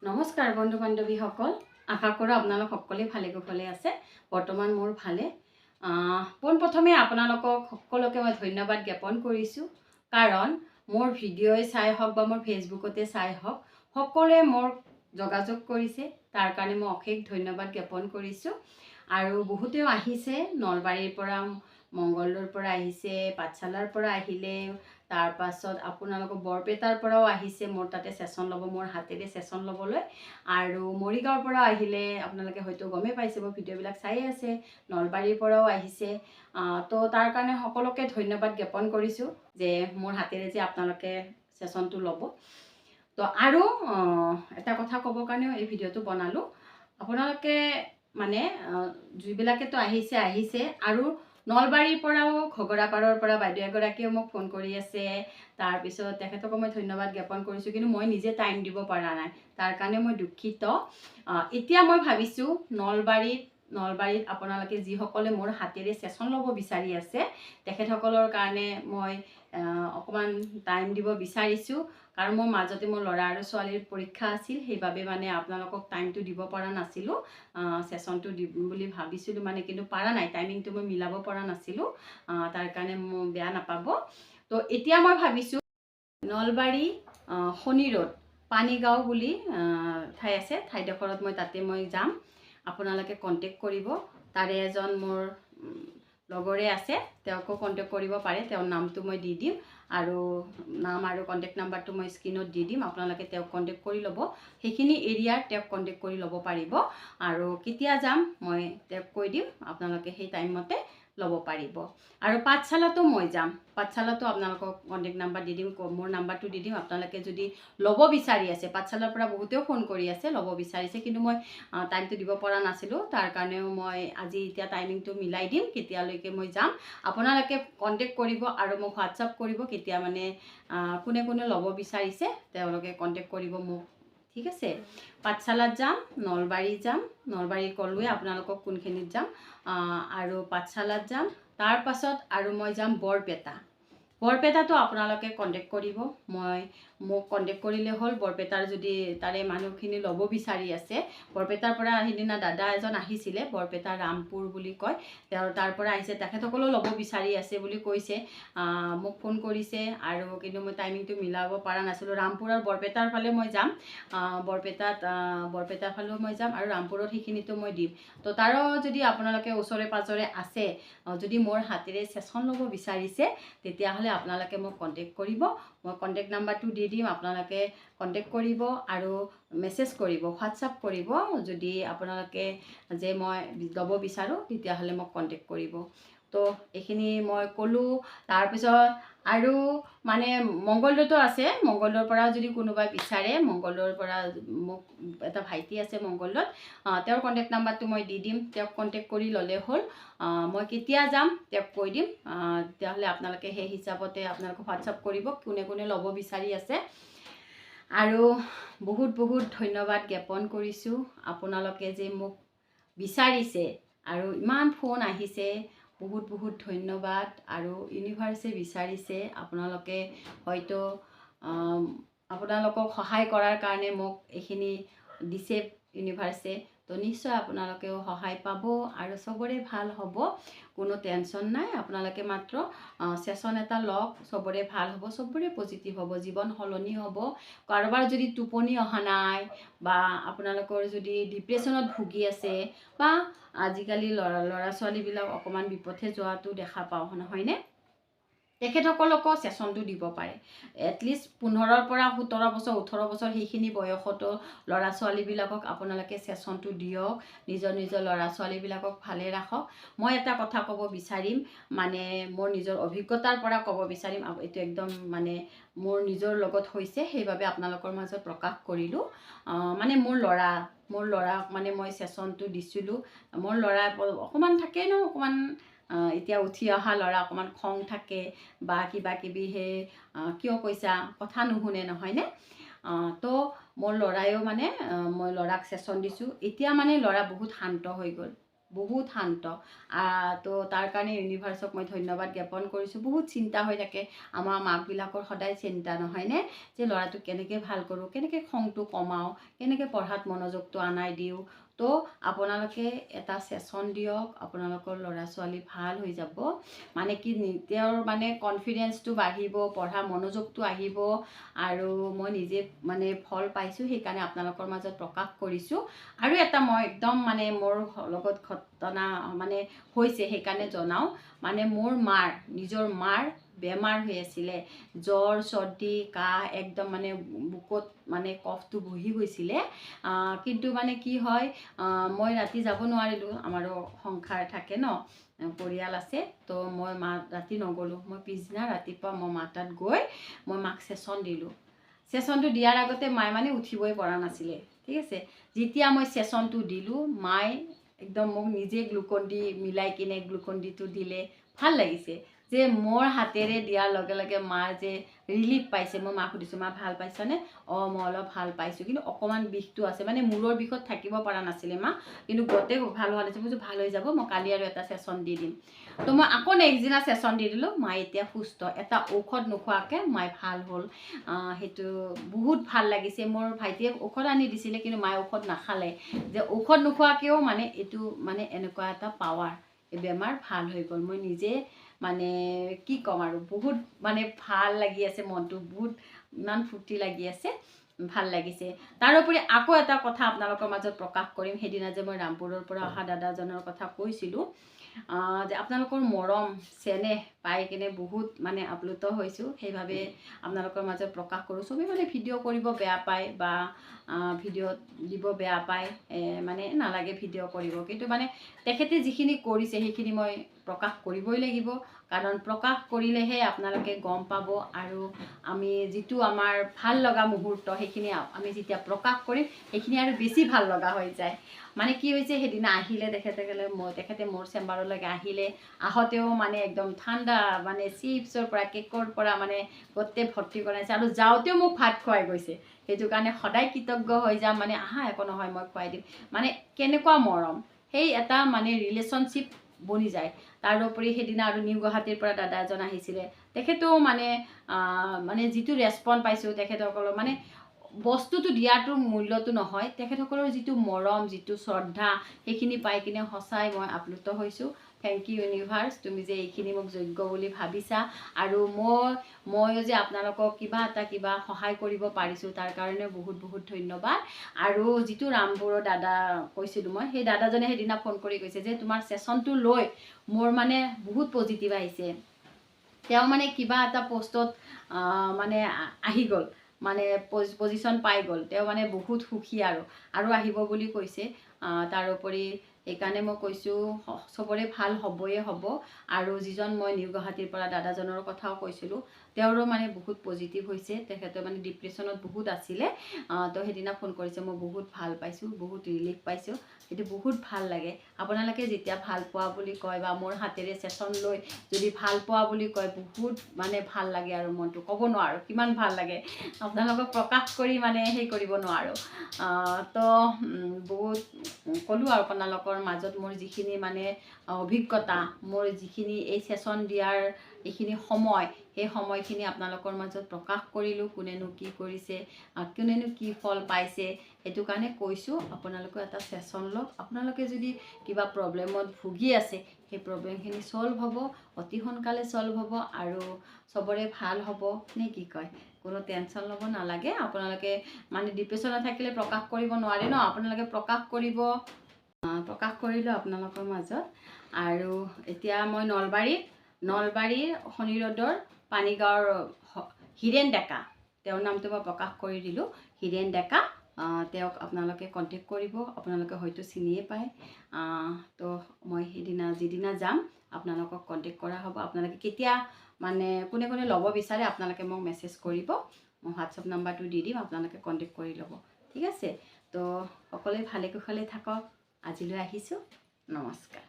নমস্কাৰ বন্ধু বান্ধৱীসকল, আশা কৰোঁ আপোনালোক সকলোৱে ভালে কুশলে আছে। বৰ্তমান মোৰ ভালে। পোনপ্ৰথমে আপোনালোকক সকলোকে মই ধন্যবাদ জ্ঞাপন কৰিছোঁ, কাৰণ মোৰ ভিডিঅ'ই চাই হওক বা মোৰ ফেচবুকতে চাই হওক সকলোৱে মোৰ যোগাযোগ কৰিছে। তাৰ কাৰণে মই অশেষ ধন্যবাদ জ্ঞাপন কৰিছোঁ। আৰু বহুতেও আহিছে, নলবাৰীৰ পৰা, মংগলদৈৰ পৰা আহিছে, পাঠশালাৰ পৰা আহিলে, তাৰ পাছত আপোনালোকৰ বৰপেটাৰ পৰাও আহিছে মোৰ তাতে ছেশ্যন ল'ব, মোৰ হাতেৰে ছেশ্যন ল'বলৈ। আৰু মৰিগাঁৱৰ পৰা আহিলে, আপোনালোকে হয়তো গমেই পাইছে, মোৰ ভিডিঅ'বিলাক চাই আছে। নলবাৰীৰ পৰাও আহিছে। তো তাৰ কাৰণে সকলোকে ধন্যবাদ জ্ঞাপন কৰিছোঁ যে মোৰ হাতেৰে যে আপোনালোকে ছেশ্যনটো ল'ব। তো আৰু এটা কথা ক'বৰ কাৰণেও এই ভিডিঅ'টো বনালোঁ। আপোনালোকে মানে যিবিলাকেতো আহিছে আৰু নলবাৰীৰ পৰাও, ঘগৰাপাৰৰ পৰা বাইদেউ এগৰাকীয়েও মোক ফোন কৰি আছে। তাৰপিছত তেখেতকো মই ধন্যবাদ জ্ঞাপন কৰিছোঁ, কিন্তু মই নিজে টাইম দিব পৰা নাই, তাৰ কাৰণে মই দুখিত। এতিয়া মই ভাবিছোঁ নলবাৰীত আপোনালোকে যিসকলে মোৰ হাতেৰে ছেশ্যন ল'ব বিচাৰি আছে তেখেতসকলৰ কাৰণে মই অকণমান টাইম দিব বিচাৰিছোঁ। কাৰণ মোৰ মাজতে মোৰ ল'ৰা আৰু ছোৱালীৰ পৰীক্ষা আছিল, সেইবাবে মানে আপোনালোকক টাইমটো দিব পৰা নাছিলোঁ। ছেশ্যনটো দিম বুলি ভাবিছিলোঁ মানে, কিন্তু পৰা নাই, টাইমিংটো মই মিলাব পৰা নাছিলোঁ। তাৰ কাৰণে মোক বেয়া নাপাব। তো এতিয়া মই ভাবিছোঁ নলবাৰী শনি ৰোড পানীগাঁও বুলি ঠাই আছে, ঠাইডোখৰত তাতে মই যাম। আপোনালোকে কণ্টেক্ট কৰিব। তাৰে এজন মোৰ লগৰে আছে, তেওঁকো কণ্টেক্ট কৰিব পাৰে। তেওঁৰ নামটো মই দি দিম, আৰু নাম আৰু কণ্টেক্ট নাম্বাৰটো মই স্ক্ৰীণত দি দিম। আপোনালোকে তেওঁক কণ্টেক্ট কৰি ল'ব, সেইখিনি এৰিয়াৰ তেওঁক কণ্টেক্ট কৰি ল'ব পাৰিব। আৰু কেতিয়া যাম মই তেওঁক কৈ দিম, আপোনালোকে সেই টাইমমতে ল'ব পাৰিব। আৰু পাঠশালাতো মই যাম, পাঠশালাতো আপোনালোকক কণ্টেক্ট নাম্বাৰ দি দিম, মোৰ নাম্বাৰটো দি দিম। আপোনালোকে যদি ল'ব বিচাৰি আছে, পাঠশালাৰ পৰা বহুতেও ফোন কৰি আছে, ল'ব বিচাৰিছে, কিন্তু মই টাইমটো দিব পৰা নাছিলোঁ। তাৰ কাৰণেও মই আজি এতিয়া টাইমিংটো মিলাই দিম, কেতিয়ালৈকে মই যাম। আপোনালোকে কণ্টেক্ট কৰিব আৰু মোক হোৱাটছআপ কৰিব, কেতিয়া মানে কোনে কোনে ল'ব বিচাৰিছে তেওঁলোকে কণ্টেক্ট কৰিব মোক, ঠিক আছে। পাঠশালাত যাম, নলবাৰী যাম, নলবাৰী ক'লোৱে আপোনালোকক কোনখিনিত যাম, আৰু পাঠশালাত যাম। তাৰ পাছত আৰু মই যাম বৰপেটাতো আপোনালোকে কণ্টেক্ট কৰিব। মোক কণ্টেক্ট কৰিলে হ'ল। বৰপেটাৰ যদি তাৰে মানুহখিনি ল'ব বিচাৰি আছে, বৰপেটাৰ পৰা সিদিনা দাদা এজন আহিছিলে, বৰপেটা ৰামপুৰ বুলি কয়, তাৰ পৰা আহিছে, তেখেতসকলেও ল'ব বিচাৰি আছে বুলি কৈছে, মোক ফোন কৰিছে। আৰু কিন্তু মই টাইমিংটো মিলাব পৰা নাছিলোঁ। ৰামপুৰ আৰু বৰপেটাৰ ফালে মই যাম, বৰপেটাৰ ফালেও মই যাম, আৰু ৰামপুৰত সেইখিনিতো মই দিম। তো তাৰো যদি আপোনালোকে ওচৰে পাঁজৰে আছে, যদি মোৰ হাতেৰে ছেশ্যন ল'ব বিচাৰিছে, তেতিয়াহ'লে আপোনালোকে মোক কণ্টেক্ট কৰিব। মই কণ্টেক্ট নাম্বাৰটো দি দিম, আপোনালোকে কণ্টেক্ট কৰিব আৰু মেছেজ কৰিব, হোৱাটছআপ কৰিব। যদি আপোনালোকে যে মই ল'ব বিচাৰোঁ, তেতিয়াহ'লে মোক কণ্টেক্ট কৰিব। তো এইখিনি মই ক'লোঁ। তাৰপিছত আৰু মানে মংগলদৈতো আছে, মংগলদৈৰ পৰা যদি কোনোবাই বিচাৰে, মংগলদৈৰ পৰা মোক এটা ভাইটি আছে মংগলদৈত, তেওঁৰ কণ্টেক্ট নাম্বাৰটো মই দি দিম, তেওঁক কণ্টেক্ট কৰি ল'লে হ'ল। মই কেতিয়া যাম তেওঁক কৈ দিম, তেতিয়াহ'লে আপোনালোকে সেই হিচাপতে আপোনালোকে হোৱাটছআপ কৰিব, কোনে কোনে ল'ব বিচাৰি আছে। আৰু বহুত বহুত ধন্যবাদ জ্ঞাপন কৰিছোঁ, আপোনালোকে যে মোক বিচাৰিছে আৰু ইমান ফোন আহিছে, বহুত বহুত ধন্যবাদ। আৰু ইউনিভাৰ্ছে বিচাৰিছে, আপোনালোকে হয়তো আপোনালোকক সহায় কৰাৰ কাৰণে মোক এইখিনি দিছে ইউনিভাৰ্ছে। তো নিশ্চয় আপোনালোকেও সহায় পাব আৰু চবৰে ভাল হ'ব, কোনো টেনশ্যন নাই। আপোনালোকে মাত্ৰ ছেশ্যন এটা লওক, চবৰে ভাল হ'ব, চবৰে পজিটিভ হ'ব, জীৱন সলনি হ'ব। কাৰোবাৰ যদি টোপনি অহা নাই, বা আপোনালোকৰ যদি ডিপ্ৰেশ্যনত ভুগি আছে, বা আজিকালি ল'ৰা ছোৱালীবিলাক অকণমান বিপথে যোৱাটো দেখা পাওঁ, নহয়নে? তেখেতসকলকো ছেশ্যনটো দিব পাৰে। এটলিষ্ট 15ৰ পৰা 17 বছৰ, 18 বছৰ সেইখিনি বয়সতো ল'ৰা ছোৱালীবিলাকক আপোনালোকে ছেশ্যনটো দিয়ক, নিজৰ ল'ৰা ছোৱালীবিলাকক ভালে ৰাখক। মই এটা কথা ক'ব বিচাৰিম, মানে মোৰ নিজৰ অভিজ্ঞতাৰ পৰা ক'ব বিচাৰিম, এইটো একদম মানে মোৰ নিজৰ লগত হৈছে, সেইবাবে আপোনালোকৰ মাজত প্ৰকাশ কৰিলোঁ। মানে মোৰ ল'ৰাক মানে মই ছেশ্যনটো দিছিলোঁ। মোৰ ল'ৰা অকণমান থাকে ন, অকণমান এতিয়া উঠি অহা ল'ৰা, অকণমান খং থাকে, বা কিবা কিবি, সেই কিয় কৈছা, কথা নুশুনে, নহয়নে? তো মোৰ ল'ৰায়ো মানে মই ল'ৰাক ছেশ্যন দিছোঁ। এতিয়া মানে ল'ৰা বহুত শান্ত হৈ গ'ল, বহুত শান্ত তো তাৰ কাৰণে ইউনিভাৰ্চক মই ধন্যবাদ জ্ঞাপন কৰিছোঁ। বহুত চিন্তা হৈ থাকে আমাৰ মাকবিলাকৰ, সদায় চিন্তা নহয়নে, যে ল'ৰাটোক কেনেকৈ ভাল কৰোঁ, কেনেকৈ খংটো কমাওঁ, কেনেকৈ পঢ়াত মনোযোগটো আনাই দিওঁ। তো আপোনালোকে এটা ছেশ্যন দিয়ক, আপোনালোকৰ ল'ৰা ছোৱালী ভাল হৈ যাব। মানে কি তেওঁৰ মানে কনফিডেঞ্চটো বাঢ়িব, পঢ়া মনোযোগটো আহিব, আৰু মই নিজে মানে ফল পাইছোঁ, সেইকাৰণে আপোনালোকৰ মাজত প্ৰকাশ কৰিছোঁ। আৰু এটা মই একদম মানে মোৰ লগত ঘটনা মানে হৈছে, সেইকাৰণে জনাওঁ। মানে মোৰ নিজৰ মাৰ বেমাৰ হৈ আছিলে, জ্বৰ, চৰ্দি, কাহ, একদম মানে বুকত মানে কফটো বহি গৈছিলে। কিন্তু মানে কি হয়, মই ৰাতি যাব নোৱাৰিলোঁ, আমাৰো সংসাৰ থাকে ন, পৰিয়াল আছে। তো মই ৰাতি নগ'লোঁ। মই পিছদিনা ৰাতিপুৱা মই মাৰ তাত গৈ মই মাক ছেশ্যন দিলোঁ। ছেশ্যনটো দিয়াৰ আগতে মায়ে মানে উঠিবই পৰা নাছিলে, ঠিক আছে। যেতিয়া মই ছেশ্যনটো দিলোঁ, মায়ে একদম মোক নিজে গ্লুকন ডি মিলাই কিনে গ্লুকন ডিটো দিলে। ভাল লাগিছে যে মোৰ হাতেৰে দিয়াৰ লগে লগে মা যে ৰিলিফ পাইছে। মই মাক সুধিছোঁ, মা ভাল পাইছানে? মই অলপ ভাল পাইছোঁ, কিন্তু অকণমান বিষটো আছে, মানে মূৰৰ বিষত থাকিব পৰা নাছিলে মা, কিন্তু গোটেই ভাল হোৱা নাছিল। বুজিছোঁ ভাল হৈ যাব, মই কালি আৰু এটা ছেশ্যন দি দিম। তো মই আকৌ নেক্সট দিনা ছেশ্যন দি দিলোঁ। মায়ে এতিয়া সুস্থ, এটা ঔষধ নোখোৱাকৈ মায়ে ভাল হ'ল। সেইটো বহুত ভাল লাগিছে। মোৰ ভাইটিয়ে ঔষধ আনি দিছিলে, কিন্তু মায়ে ঔষধ নাখালে, যে ঔষধ নোখোৱাকৈও মানে এইটো মানে এনেকুৱা এটা পাৱাৰ, এই বেমাৰ ভাল হৈ গ'ল। মই নিজে মানে কি ক'ম আৰু, বহুত মানে ভাল লাগি আছে, মনটো বহুত ইমান ফূৰ্তি লাগি আছে, ভাল লাগিছে। তাৰোপৰি আকৌ এটা কথা আপোনালোকৰ মাজত প্ৰকাশ কৰিম। সেইদিনা যে মই ৰামপুৰৰ পৰা অহা দাদাজনৰ কথা কৈছিলোঁ, যে আপোনালোকৰ মৰম চেনেহ পাই কিনে বহুত মানে আপ্লুত হৈছোঁ, সেইভাৱে আপোনালোকৰ মাজত প্ৰকাশ কৰোঁ। চবেই মানে ভিডিঅ' কৰিব বেয়া পায় বা ভিডিঅ' দিব বেয়া পায়, মানে নালাগে ভিডিঅ' কৰিব, কিন্তু মানে তেখেতে যিখিনি কৰিছে সেইখিনি মই প্ৰকাশ কৰিবই লাগিব, কাৰণ প্ৰকাশ কৰিলেহে আপোনালোকে গম পাব। আৰু আমি যিটো আমাৰ ভাল লগা মুহূৰ্ত, সেইখিনি আমি যেতিয়া প্ৰকাশ কৰিম, সেইখিনি আৰু বেছি ভাল লগা হৈ যায়। মানে কি হৈছে, সেইদিনা আহিলে তেখেতে মোৰ চেম্বাৰলৈকে আহিলে। আহোঁতেও মানে একদম ঠাণ্ডা, মানে চিপছৰ পৰা কেকৰ পৰা মানে গোটেই ভৰ্তি কৰাইছে, আৰু যাওঁতেও মোক ভাত খুৱাই গৈছে। সেইটো কাৰণে সদায় কৃতজ্ঞ হৈ যাম, মানে আহা একো নহয় মই খুৱাই দিম, মানে কেনেকুৱা মৰম, সেই এটা মানে ৰিলেশ্যনশ্বিপ বনি যায়। তাৰোপৰি সেইদিনা আৰু নিউ গুৱাহাটীৰ পৰা দাদা এজন আহিছিলে, তেখেতেও মানে যিটো ৰেচপন্স পাইছোঁ তেখেতসকলৰ, মানে বস্তুটো দিয়াটোৰ মূল্যটো নহয়, তেখেতসকলৰ যিটো মৰম, যিটো শ্ৰদ্ধা, সেইখিনি পাই কিনে সঁচাই মই আপ্লুত হৈছোঁ। থেংক ইউ ইউনিভাৰ্চ, তুমি যে এইখিনি মোক যোগ্য বুলি ভাবিছা, আৰু ময়ো যে আপোনালোকক কিবা সহায় কৰিব পাৰিছোঁ, তাৰ কাৰণে বহুত বহুত ধন্যবাদ। আৰু যিটো ৰামপুৰৰ দাদা কৈছিলোঁ মই, সেই দাদাজনে সেইদিনা ফোন কৰি কৈছে যে তোমাৰ ছেশ্যনটো লৈ মোৰ মানে বহুত পজিটিভ আহিছে। তেওঁ মানে কিবা এটা পষ্টত মানে আহি গ'ল, মানে পজিশ্যন পাই গ'ল, তেওঁ মানে বহুত সুখী আৰু আহিব বুলি কৈছে। তাৰোপৰি সেইকাৰণে মই কৈছোঁ চবৰে ভাল হ'বয়ে হ'ব। আৰু যিজন মই নিউ গুৱাহাটীৰ পৰা দাদাজনৰ কথাও কৈছিলোঁ, তেওঁৰো মানে বহুত পজিটিভ হৈছে। তেখেতে মানে ডিপ্ৰেশ্যনত বহুত আছিলে, তো সেইদিনা ফোন কৰিছে, মই বহুত ভাল পাইছোঁ, বহুত ৰিলিফ পাইছোঁ। সেইটো বহুত ভাল লাগে। আপোনালোকে যেতিয়া ভাল পোৱা বুলি কয় বা মোৰ হাতেৰে ছেশ্যন লৈ যদি ভাল পোৱা বুলি কয়, বহুত মানে ভাল লাগে, আৰু মনটো ক'ব নোৱাৰোঁ কিমান ভাল লাগে, আপোনালোকক প্ৰকাশ কৰি মানে সেই কৰিব নোৱাৰোঁ। তো বহুত ক'লোঁ আৰু আপোনালোকৰ মাজত মোৰ যিখিনি মানে অভিজ্ঞতা, মোৰ যিখিনি এই ছেশ্যন দিয়াৰ এইখিনি সময়, সেই সময়খিনি আপোনালোকৰ মাজত প্ৰকাশ কৰিলোঁ। কোনেনো কি কৰিছে, কোনেনো কি ফল পাইছে, সেইটো কাৰণে কৈছোঁ আপোনালোকে এটা ছেশ্যন লওক। আপোনালোকে যদি কিবা প্ৰব্লেমত ভুগি আছে, সেই প্ৰব্লেমখিনি ছল্ভ হ'ব, অতি সোনকালে ছল্ভ হ'ব, আৰু চবৰে ভাল হ'ব, নে কি কয়? কোনো টেনশ্যন ল'ব নালাগে। আপোনালোকে মানে ডিপ্ৰেশ্যনত থাকিলে প্ৰকাশ কৰিব নোৱাৰে ন, আপোনালোকে প্ৰকাশ কৰিলোঁ আপোনালোকৰ মাজত। আৰু এতিয়া মই নলবাৰীৰ শনি ৰোডৰ পানীগাঁৱৰ হীৰেণ ডেকা, তেওঁৰ নামটো মই প্ৰকাশ কৰি দিলোঁ, হীৰেণ ডেকা। তেওঁক আপোনালোকে কণ্টেক্ট কৰিব, আপোনালোকে হয়তো চিনিয়ে পায়। তো মই যিদিনা যাম আপোনালোকক কণ্টেক্ট কৰা হ'ব। আপোনালোকে কেতিয়া মানে কোনে ল'ব বিচাৰে আপোনালোকে মোক মেছেজ কৰিব, মই হোৱাটছএপ নাম্বাৰটো দি দিম, আপোনালোকে কণ্টেক্ট কৰি ল'ব, ঠিক আছে। তো সকলোৱে ভালে কুশলে থাকক। আজিলৈ আহিছোঁ, নমস্কাৰ।